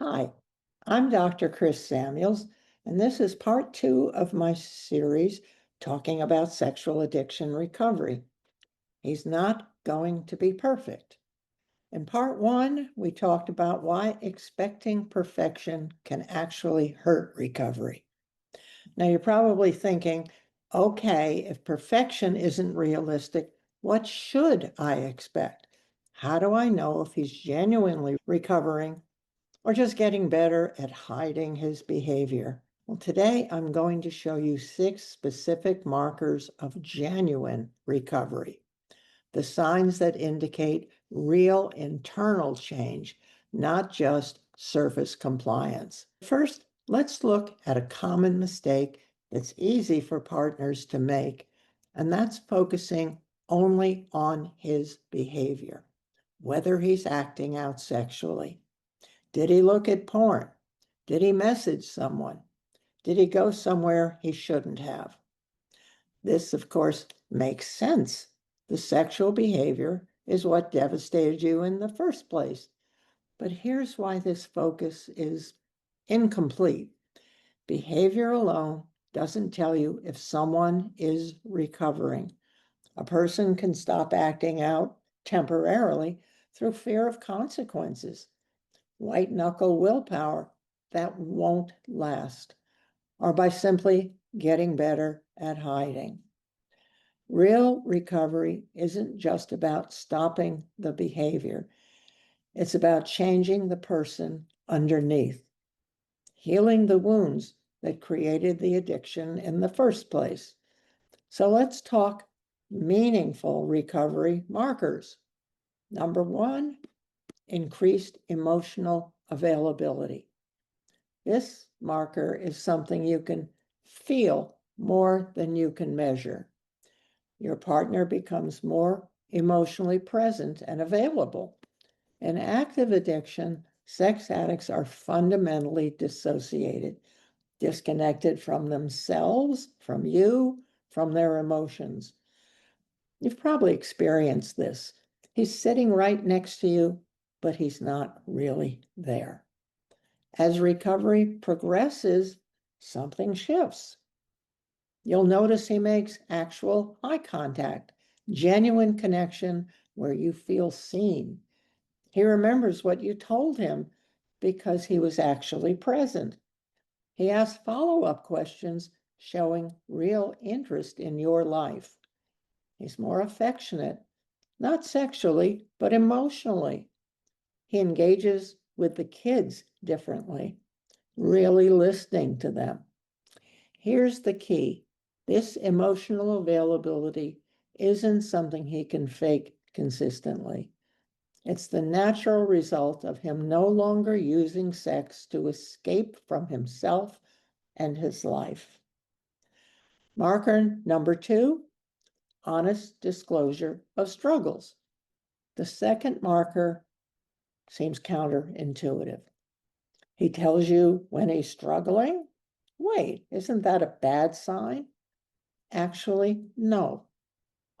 Hi, I'm Dr. Chris Samuels, and this is part 2 of my series talking about sexual addiction recovery. He's not going to be perfect. In part 1, we talked about why expecting perfection can actually hurt recovery. Now, you're probably thinking, okay, if perfection isn't realistic, what should I expect? How do I know if he's genuinely recovering or just getting better at hiding his behavior? Well, today I'm going to show you 6 specific markers of genuine recovery, the signs that indicate real internal change, not just surface compliance. First, let's look at a common mistake that's easy for partners to make, and that's focusing only on his behavior, whether he's acting out sexually. Did he look at porn? Did he message someone? Did he go somewhere he shouldn't have? This, of course, makes sense. The sexual behavior is what devastated you in the first place. But here's why this focus is incomplete. Behavior alone doesn't tell you if someone is recovering. A person can stop acting out temporarily through fear of consequences. White knuckle willpower that won't last, or by simply getting better at hiding. Real recovery isn't just about stopping the behavior. It's about changing the person underneath, healing the wounds that created the addiction in the first place. So let's talk meaningful recovery markers. Number 1, increased emotional availability. This marker is something you can feel more than you can measure. Your partner becomes more emotionally present and available. In active addiction, sex addicts are fundamentally dissociated, disconnected from themselves, from you, from their emotions. You've probably experienced this. He's sitting right next to you, but he's not really there. As recovery progresses, something shifts. You'll notice he makes actual eye contact, genuine connection where you feel seen. He remembers what you told him because he was actually present. He asks follow-up questions showing real interest in your life. He's more affectionate, not sexually, but emotionally. He engages with the kids differently, really listening to them. Here's the key. This emotional availability isn't something he can fake consistently. It's the natural result of him no longer using sex to escape from himself and his life. Marker number 2, honest disclosure of struggles. The second marker seems counterintuitive. He tells you when he's struggling. Wait, isn't that a bad sign? Actually, no.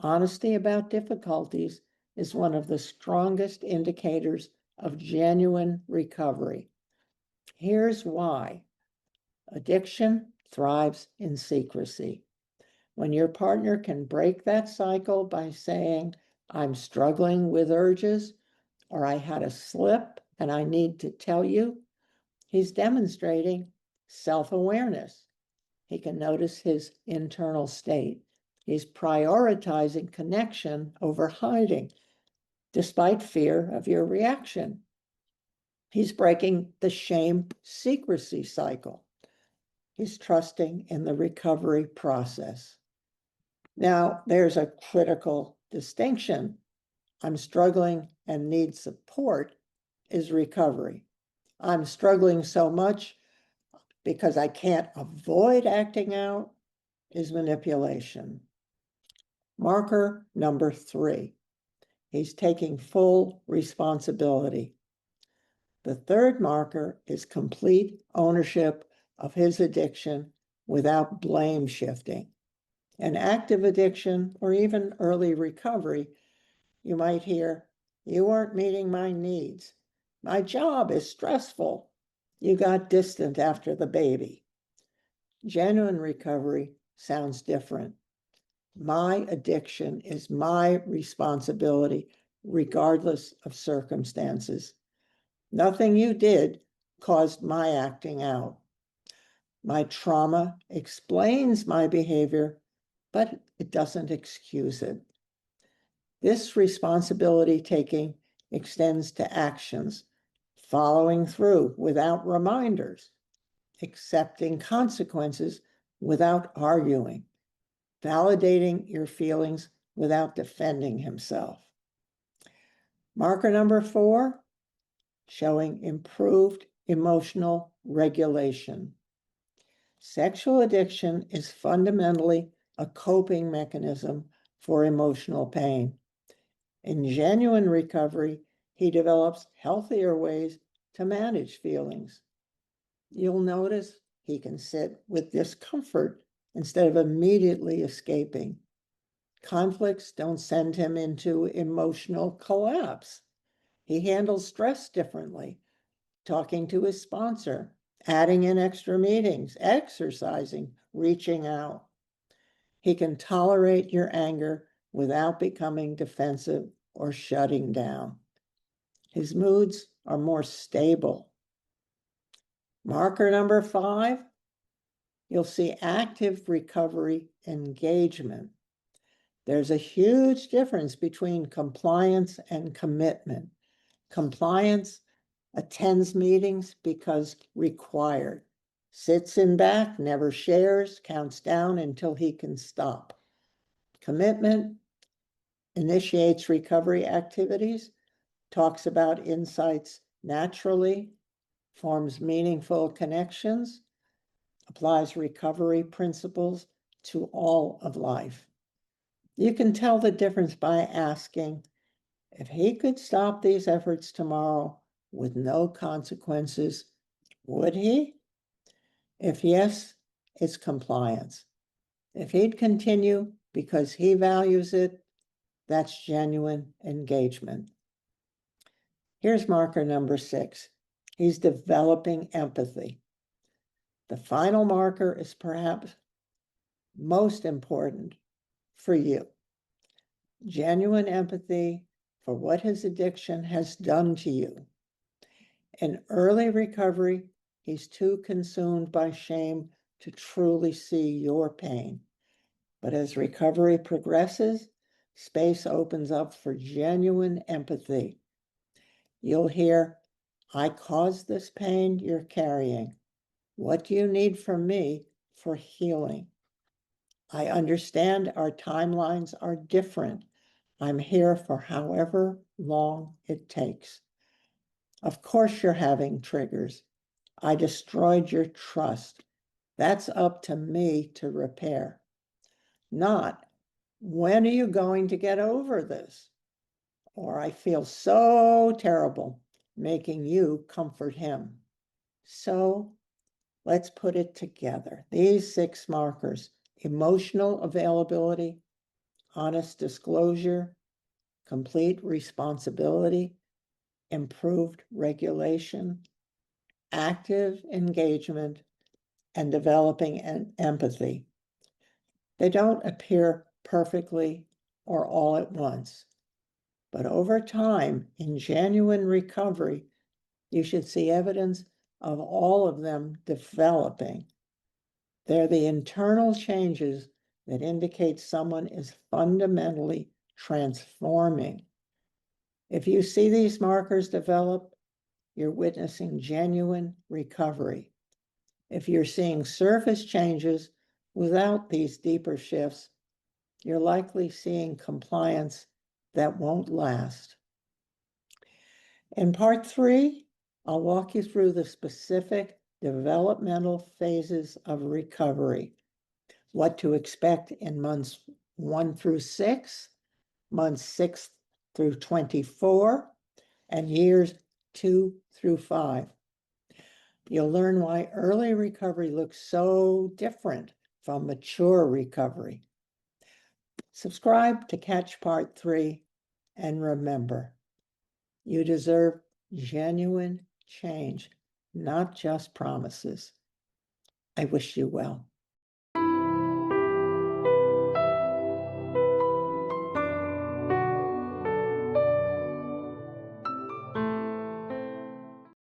Honesty about difficulties is one of the strongest indicators of genuine recovery. Here's why. Addiction thrives in secrecy. When your partner can break that cycle by saying, I'm struggling with urges, or I had a slip and I need to tell you, he's demonstrating self-awareness. He can notice his internal state. He's prioritizing connection over hiding, despite fear of your reaction. He's breaking the shame secrecy cycle. He's trusting in the recovery process. Now, there's a critical distinction. I'm struggling and need support is recovery. I'm struggling so much because I can't avoid acting out is manipulation. Marker number 3, he's taking full responsibility. The third marker is complete ownership of his addiction without blame shifting. In active addiction or even early recovery, you might hear, you aren't meeting my needs. My job is stressful. You got distant after the baby. Genuine recovery sounds different. My addiction is my responsibility, regardless of circumstances. Nothing you did caused my acting out. My trauma explains my behavior, but it doesn't excuse it. This responsibility taking extends to actions, following through without reminders, accepting consequences without arguing, validating your feelings without defending himself. Marker number 4, showing improved emotional regulation. Sexual addiction is fundamentally a coping mechanism for emotional pain. In genuine recovery, he develops healthier ways to manage feelings. You'll notice he can sit with discomfort instead of immediately escaping. Conflicts don't send him into emotional collapse. He handles stress differently, talking to his sponsor, adding in extra meetings, exercising, reaching out. He can tolerate your anger without becoming defensive or shutting down. His moods are more stable. Marker number 5, you'll see active recovery engagement. There's a huge difference between compliance and commitment. Compliance attends meetings because required, sits in back, never shares, counts down until he can stop. Commitment initiates recovery activities, talks about insights naturally, forms meaningful connections, applies recovery principles to all of life. You can tell the difference by asking, if he could stop these efforts tomorrow with no consequences, would he? If yes, it's compliance. If he'd continue because he values it, that's genuine engagement. Here's marker number 6. He's developing empathy. The final marker is perhaps most important for you. Genuine empathy for what his addiction has done to you. In early recovery, he's too consumed by shame to truly see your pain. But as recovery progresses, space opens up for genuine empathy. You'll hear, I caused this pain you're carrying. What do you need from me for healing? I understand our timelines are different. I'm here for however long it takes. Of course you're having triggers. I destroyed your trust. That's up to me to repair. Not, when are you going to get over this? Or I feel so terrible, making you comfort him. So let's put it together. These 6 markers: emotional availability, honest disclosure, complete responsibility, improved regulation, active engagement, and developing an empathy. They don't appear perfectly or all at once, but over time, in genuine recovery, you should see evidence of all of them developing. They're the internal changes that indicate someone is fundamentally transforming. If you see these markers develop, you're witnessing genuine recovery. If you're seeing surface changes without these deeper shifts, you're likely seeing compliance that won't last. In part 3, I'll walk you through the specific developmental phases of recovery, what to expect in months 1 through 6, months 6 through 24, and years 2 through 5. You'll learn why early recovery looks so different from mature recovery. Subscribe to catch part 3, and remember, you deserve genuine change, not just promises. I wish you well.